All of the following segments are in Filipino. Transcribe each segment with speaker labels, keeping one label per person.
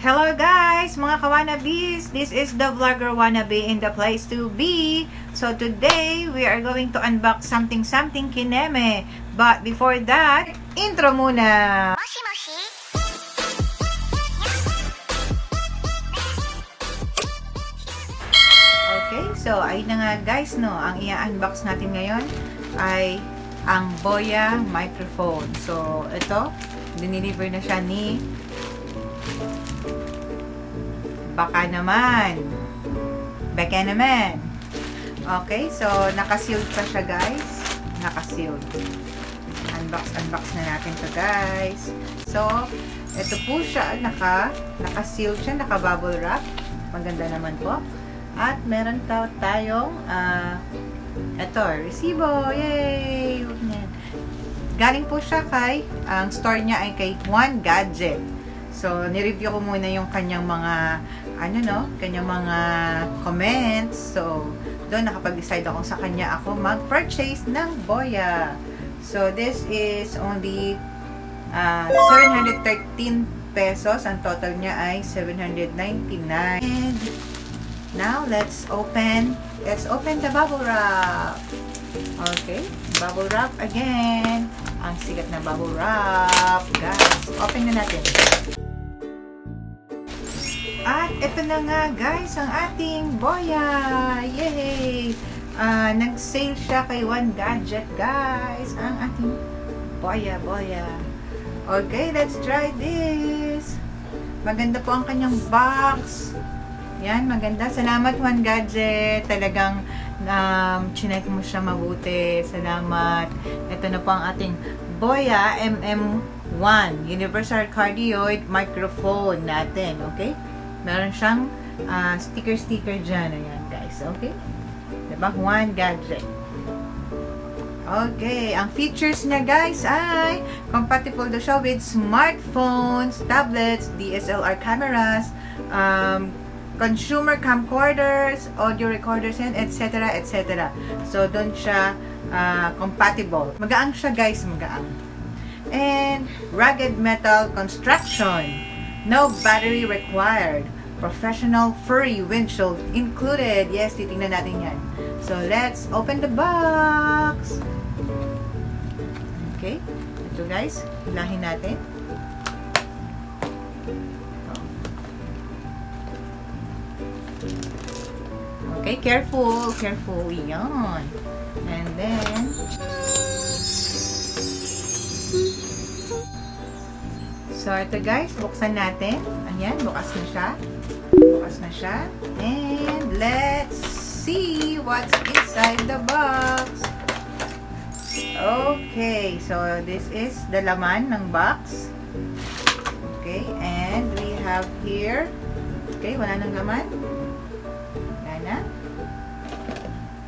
Speaker 1: Hello guys, mga Ka-Wannabes! This is the vlogger Wannabe in the place to be. So today, we are going to unbox something kineme. But before that, intro muna! Okay, so ayun na nga guys, no, ang i-unbox natin ngayon ay ang Boya microphone. So ito, diniliver na siya ni Baka naman. Okay, so naka-sealed pa siya guys. Naka-sealed. Unbox na natin to guys. So, ito po siya. Naka-sealed siya. Naka-bubble wrap. Maganda naman po. At meron tayong ito, resibo. Yay! Galing po siya kay, ang store niya ay kay Juan Gadget. So, nireview ko muna yung kanyang mga, kanyang mga comments. So, doon nakapag-decide ako sa kanya ako mag-purchase ng Boya. So, this is only 713 pesos. Ang total niya ay 799. And now, let's open the bubble wrap. Okay, bubble wrap again. Ang sikat na bubble wrap. Guys, open na natin. At ito na nga guys, ang ating Boya. Yay! Nag-sale siya kay One Gadget guys. Ang ating Boya. Okay, let's try this. Maganda po ang kanyang box. Yan, maganda. Salamat One Gadget. Talagang chinek mo siya mabuti. Salamat. Ito na po ang ating Boya MM1 Universal Cardioid Microphone natin. Okay? Meron siyang sticker dyan. Ayan, guys. Okay? Diba? One Gadget. Okay. Ang features niya, guys, ay compatible daw siya with smartphones, tablets, DSLR cameras, consumer camcorders, audio recorders, and etc. So, doon siya compatible. Magaang siya, guys. Magaang. And rugged metal construction. No battery required. Professional furry windshield included. Yes, titingnan natin yan. So, let's open the box. Okay. Ito guys, hilahin natin. Okay, careful. Yan. And then, so, ito guys, buksan natin. Ayan, bukas na siya. And let's see what's inside the box. Okay, so this is the laman ng box. Okay, and we have here, okay, wala nang laman. Wala na.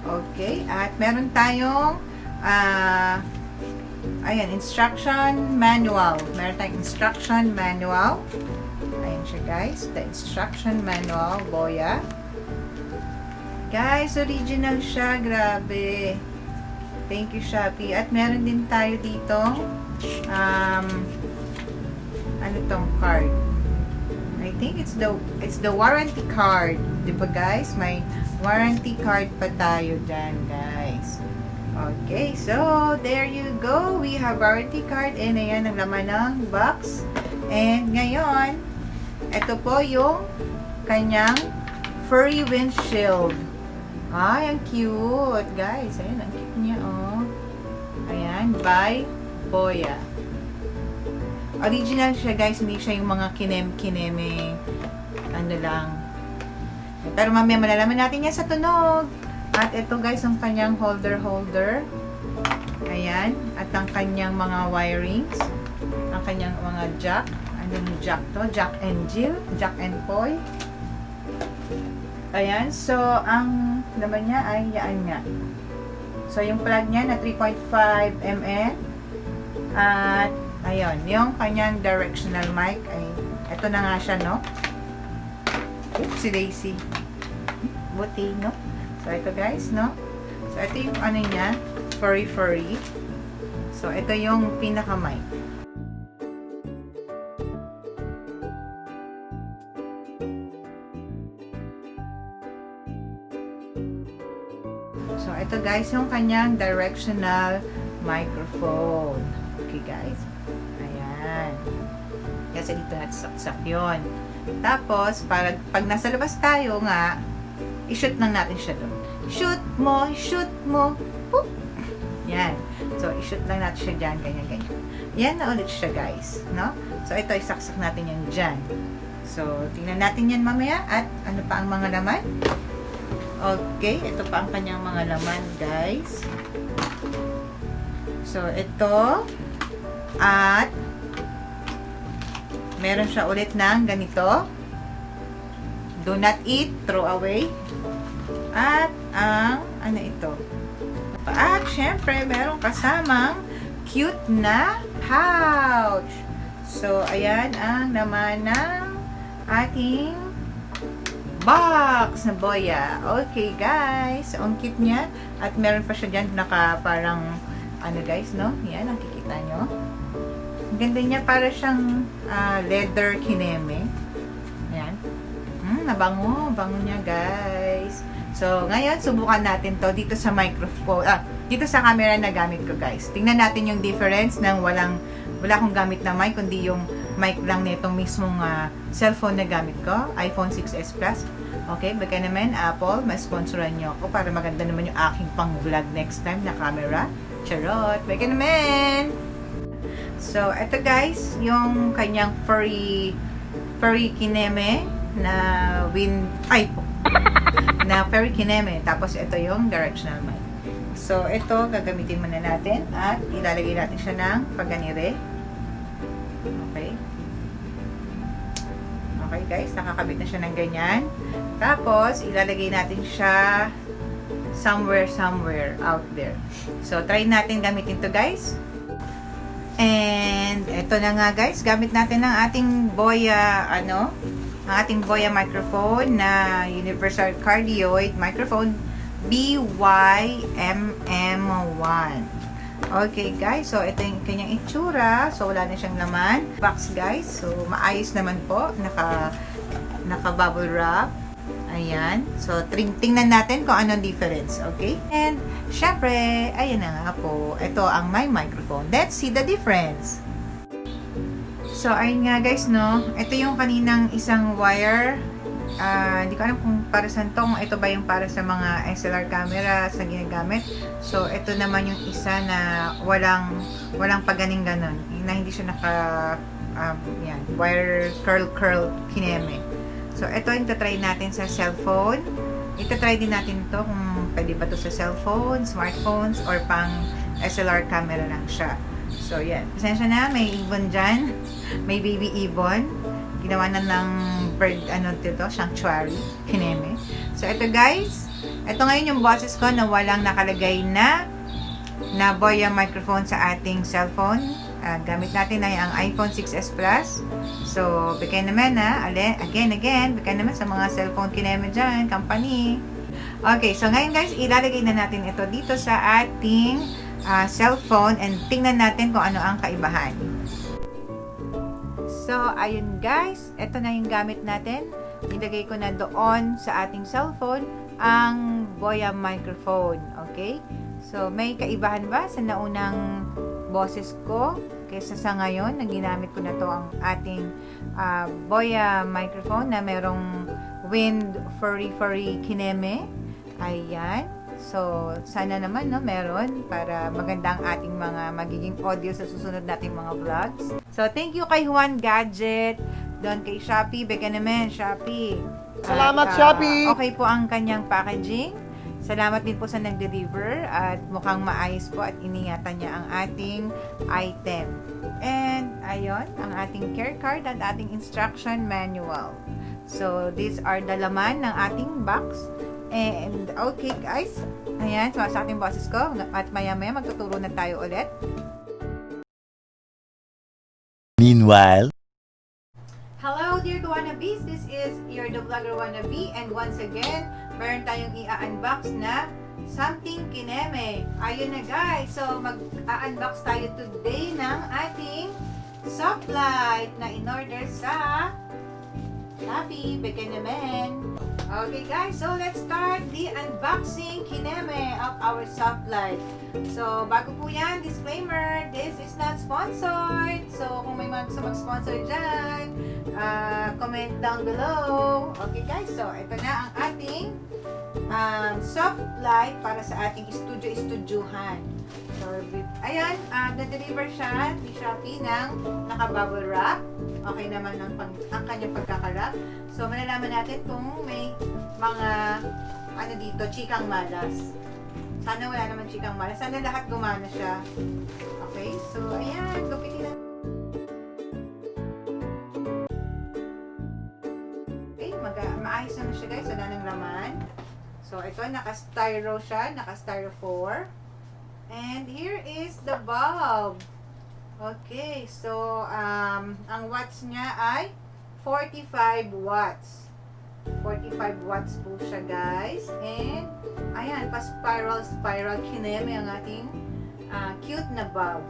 Speaker 1: Okay, at meron tayong ayan, instruction manual. Meron tayong instruction manual. Ayan siya guys. The instruction manual, Boya. Guys, original siya. Grabe. Thank you, Shopee. At meron din tayo dito ano tong card? I think it's the warranty card. Diba guys? May warranty card pa tayo dyan, guys. Okay, so there you go. We have warranty card and ayan ang laman ng box. And ngayon, ito po yung kanyang furry windshield. Ay, ang cute, guys. Ayan, ang cute niya, oh. Ayan, by Boya. Original siya, guys. Hindi siya yung mga kineme, ano lang. Pero mamaya malalaman natin yan sa tunog. At ito guys, ang kanyang holder. Ayan. At ang kanyang mga wirings. Ang kanyang mga jack. Anong jack to? Jack and Jill. Jack and Poy. Ayan. So, ang laman niya ay yan nga. So, yung plug niya na 3.5 mm. At, ayun. Yung kanyang directional mic ay, ito na nga siya, no? Oopsie daisy. Buti, no? So, ito guys, no? So, ito yung ano niya, furry. So, ito yung pinaka-mic. So, ito guys, yung kanyang directional microphone. Okay guys. Ayan. Kasi dito natin saksak yun. Tapos, pag nasa labas tayo nga, i-shoot lang natin siya doon. Shoot mo. Boop. Yan. So, i-shoot lang natin siya dyan, ganyan. Yan na ulit siya guys. No? So, ito, isaksak natin yan dyan. So, tingnan natin yan mamaya. At ano pa ang mga laman? Okay, ito pa ang kanyang mga laman guys. So, ito. At meron siya ulit ng ganito. Do not eat, throw away. At ang, ano ito? At syempre, meron kasamang cute na pouch. So, ayan ang naman ng ating box na Boya. Okay, guys. Ang cute niya. At meron pa siya dyan naka parang, ano guys, no? Yan, nakikita nyo. Ang ganda niya, para siyang leather kineme. Ayan. Nabango. Bango niya, guys. So, ngayon, subukan natin to dito sa microphone. Dito sa camera na gamit ko, guys. Tingnan natin yung difference ng wala akong gamit na mic, kundi yung mic lang nitong mismong cellphone na gamit ko. iPhone 6s Plus. Okay, baka naman, Apple, ma-sponsoran nyo ako para maganda naman yung aking pang-vlog next time na camera. Charot! Baka naman! So, ito guys, yung kanyang furry kineme na na furry kineme. Tapos, ito yung directional mic. So, ito, gagamitin muna natin at ilalagay natin siya ng paganire. Okay. Okay guys, nakakabit na siya ng ganyan. Tapos, ilalagay natin siya somewhere out there. So, try natin gamitin to guys. And, ito na nga guys, gamit natin ang ating Boya, ang ating Boya microphone na universal cardioid microphone MM1. Okay guys, so ito yung kanyang itsura. So, wala na siyang laman. Box guys, so maayos naman po. Naka bubble wrap. Ayan. So, tingnan natin kung anong difference. Okay? And, syempre, ayan na nga po. Ito ang my microphone. Let's see the difference. So, ayun nga guys, no? Ito yung kaninang isang wire. Hindi ko alam kung para saan to. Kung ito ba yung para sa mga SLR camera sa ginagamit. So, ito naman yung isa na walang paganing ganon. Na hindi siya yan, wire curl kineme. So, ito yung tatry natin sa cellphone. Itatry din natin to kung pwede ba to sa cellphone, smartphones, or pang SLR camera lang siya. So, yan. Pasensya na, may ibon dyan. May baby ibon. Ginawa na ng bird, sanctuary, kineme. So, ito guys. Ito ngayon yung boses ko na walang nakalagay na Boya microphone sa ating cellphone. Gamit natin ay ang iPhone 6s Plus. So, bigay naman again, bigay naman sa mga cellphone kineme dyan, company. Okay, so ngayon guys, ilalagay na natin ito dito sa ating cellphone and tingnan natin kung ano ang kaibahan. So, ayun guys, ito na yung gamit natin. Nilagay ko na doon sa ating cellphone ang Boya microphone. Okay? So, may kaibahan ba sa naunang boses ko kaysa sa ngayon na ginamit ko na to ang ating Boya microphone na merong wind furry kineme. Ayan. So, sana naman meron para maganda ang ating mga magiging audio sa susunod nating mga vlogs. So, thank you kay Juan Gadget, doon kay Shopee, beka naman Shopee.
Speaker 2: Salamat Shopee!
Speaker 1: Okay po ang kanyang packaging. Salamat din po sa nag-deliver at mukhang maayos po at iningatan niya ang ating item. And ayun, ang ating care card at ating instruction manual. So, these are the laman ng ating box. And okay guys, ayan, so sa ating boses ko at maya-maya magtuturo na tayo ulit.
Speaker 2: Meanwhile,
Speaker 1: hello dear Ka-Wannabes, this is your the vlogger Wannabe, and once again, meron tayong i-unbox na something kineme. Ayun na guys, so mag-unbox tayo today ng ating Softlight na in-order sa Shopee, bigyan naman. Okay guys, so let's start the unboxing kineme of our Softlight. So bago po yan, disclaimer, this is not sponsored. So kung may gusto mag-sponsor dyan, comment down below. Okay guys, so ito na ang ating Softlight para sa ating studio-studyohan. So, ayan, na-deliver siya ni Shopee ng naka-bubble wrap. Okay naman ang kanyang pagkakarap. So, malalaman natin kung may mga, dito, chikang malas. Sana wala naman chikang malas. Sana lahat gumana siya. Okay, so, ayan, gupitin na. Okay, maayos naman siya guys. Wala nang laman. So, ito, naka-styro siya, naka-styro 4. And here is the bulb. Okay, so ang watts niya ay 45 watts. 45 watts po siya guys. And ayan, pa-spiral kineme ang ating cute na bulb.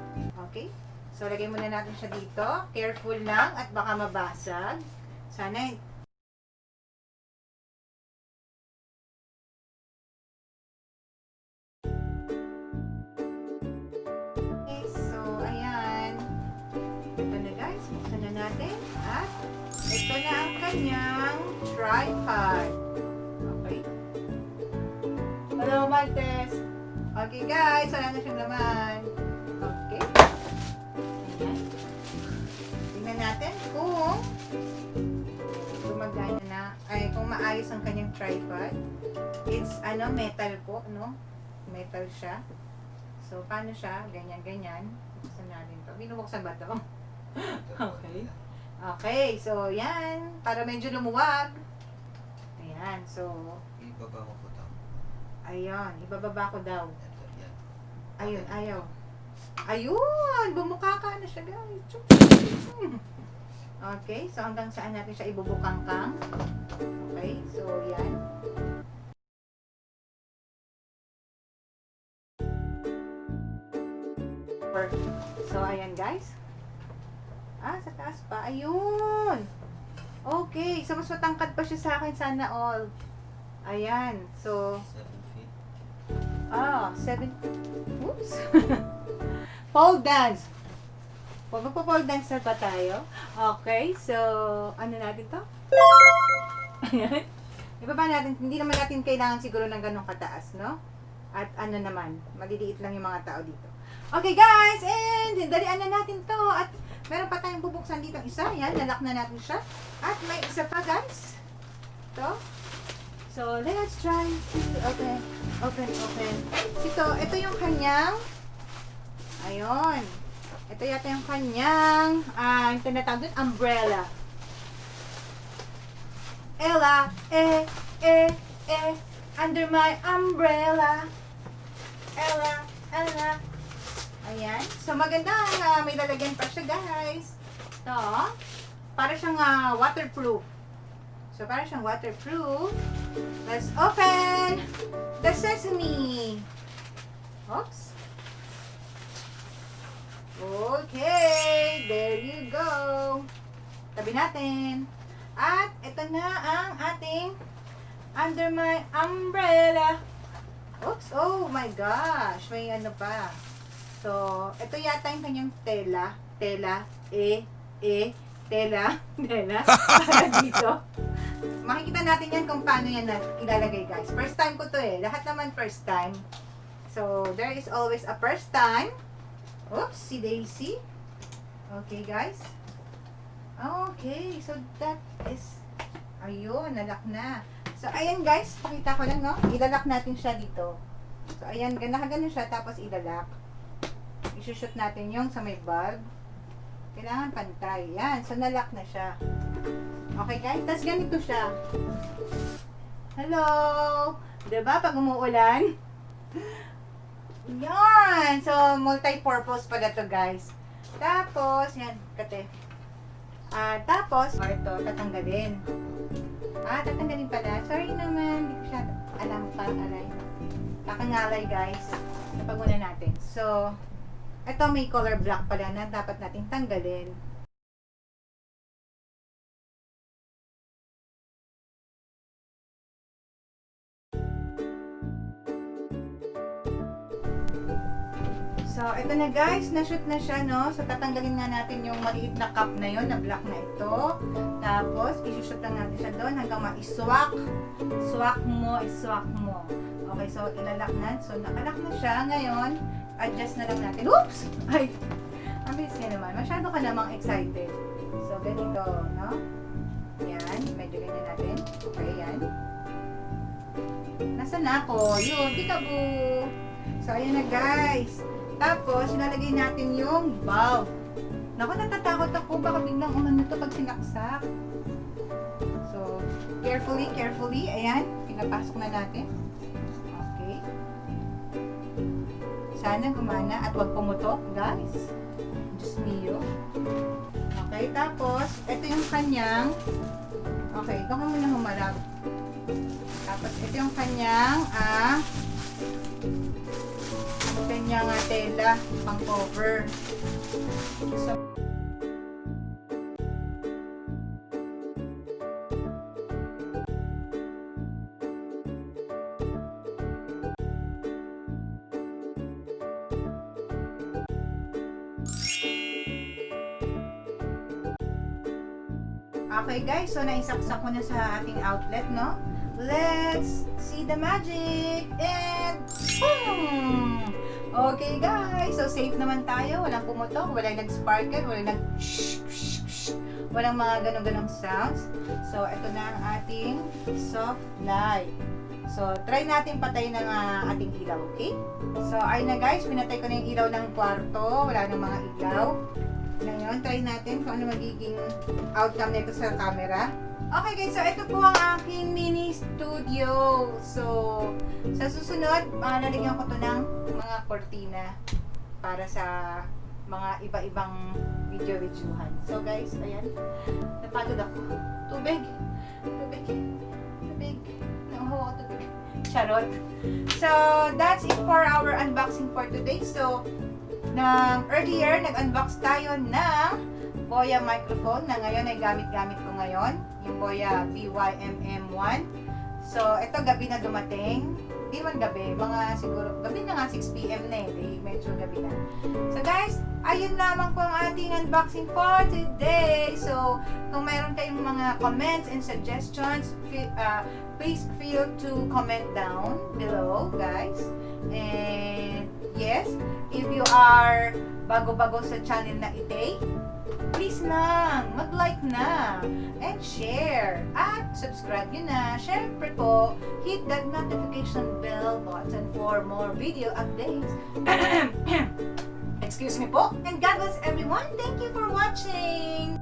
Speaker 1: Okay? So lagay muna natin siya dito. Careful lang at baka mabasag. Sana natin at ito na ang kanyang tripod. Okay. Hello, Martes. Okay, guys. Wala na siyang laman. Okay. Ayan. Tingnan natin kung gumagana na. Ay, kung maayos ang kanyang tripod. It's, metal po, no? Metal siya. So, paano siya? Ganyan. Buksan natin to. Binubuksan ba to? Okay. Okay, so yan. Para medyo lumuwag. Ayan, so.
Speaker 3: Ibaba ko po ito.
Speaker 1: Ayun, ibababa ko daw.
Speaker 3: Ito, yan.
Speaker 1: Ayun, ayaw. Ayun! Bumuka ka na siya, guys. Okay, so hanggang saan natin siya ibubukangkang. Okay, so yan. So, ayan guys. Sa taas pa. Ayun! Okay. So, mas matangkad pa siya sa akin. Sana all. Ayan. So,
Speaker 3: 7 feet.
Speaker 1: 7. Oops! Pole dance. Magpo-pole dance na ba tayo? Okay. So, ano natin to? Ayan. Ibaba natin. Hindi naman natin kailangan siguro ng ganong kataas, no? At naman, maliliit lang yung mga tao dito. Okay guys, and dalian na natin to. At meron pa tayong bubuksan dito isa. Yan, nalak na natin siya. At may isa pa guys. To. So, let's try to open. Ito yung kanyang, ayun. Ito yata yung kanyang, yung tinatawag dun, umbrella. Ella, under my umbrella. Ella. Ayan. So, maganda. May lalagyan pa siya, guys. Ito. Para siyang waterproof. So, para siyang waterproof. Let's open the sesame. Oops. Okay. There you go. Tabi natin. At, ito na ang ating under my umbrella. Oops. Oh my gosh. May ano pa. So, ito yata yung kanyang tela. Tela. Para dito. Makikita natin yan kung paano yan ilalagay, guys. First time ko to eh. Lahat naman first time. So, there is always a first time. Oops, si Daisy. Okay, guys. Okay, so that is, ayun, nalak na. So, ayan guys, pakita ko lang, no? Ilalak natin siya dito. So, ayan, nakaganon siya, tapos ilalak. I-shoot natin yung sa may bulb. Kailangan pantay. Yan. So, nalock na siya. Okay, guys? Tapos, ganito siya. Hello! Diba? Pag umuulan. Yan! So, multi-purpose pala to, guys. Tapos, yan. Kate. Tapos, ito, tatanggalin. Tatanggalin pala. Sorry naman. Hindi ko siya alam pa. Kakangalay, guys. Napag muna natin. So, ito may color black pala na dapat nating tanggalin. So, ito na guys, na-shoot na siya, no? So, tatanggalin nga natin yung maliit na cup na yon, na black na ito. Tapos, isushoot lang natin siya doon hanggang ma-swak. Swak mo, iswak mo. Okay, so, ilalak na. So, nakalak na siya. Ngayon, adjust na lang natin. Oops! Ay! Ang bilis niya naman. Masyado ka namang excited. So, ganito, no? Yan. Medyo ganyan natin. Okay, yan. Nasaan na ako? Yun, peekaboo! So, ayan na guys. Tapos, ilalagay natin yung bulb. Naku, natatakot ako. Baka biglang umano to pag sinaksak. So, carefully, carefully. Ayan, pinapasok na natin. Okay. Sana gumana at wag pumutok, guys. Diyos mio. Okay, tapos, ito yung kanyang... Okay, ikaw ka muna humarap. Tapos, ito yung kanyang, tela, pang cover. So, okay guys, so naisaksak ko na sa ating outlet, no? Let's see the magic! And boom! Okay guys, so safe naman tayo. Walang pumutok, walang nag-sparkle, walang walang mga ganong-ganong sounds. So, ito na ang ating Softlight. So, try natin patayin ng ating ilaw, okay? So, ayun na guys, pinatay ko na yung ilaw ng kwarto. Wala nang mga ilaw. Ngayon, try natin kung ano magiging outcome nito sa camera. Okay guys, so ito po ang aking mini studio. So, sa susunod, lalagyan ko to ng mga kortina para sa mga iba-ibang video-videohan. So guys, ayan. Napagod ako. Tubig. Tubig. Tubig. Nauho ako tubig. Charot. So, that's it for our unboxing for today. So, earlier, nag-unbox tayo ng Boya microphone na ngayon ay gamit-gamit ko ngayon. Yung Boya MM1. So, ito gabi na dumating. Di man gabi, mga siguro, gabi na nga 6 PM na eh. Medyo gabi na. So guys, ayun lamang po ang ating unboxing for today. So, kung mayroon kayong mga comments and suggestions, please feel to comment down below, guys. And yes, if you are bago-bago sa channel na ite, please lang, mag-like na, and share, at subscribe nyo na. Syempre po, hit that notification bell button for more video updates. Excuse me po. And God bless everyone. Thank you for watching.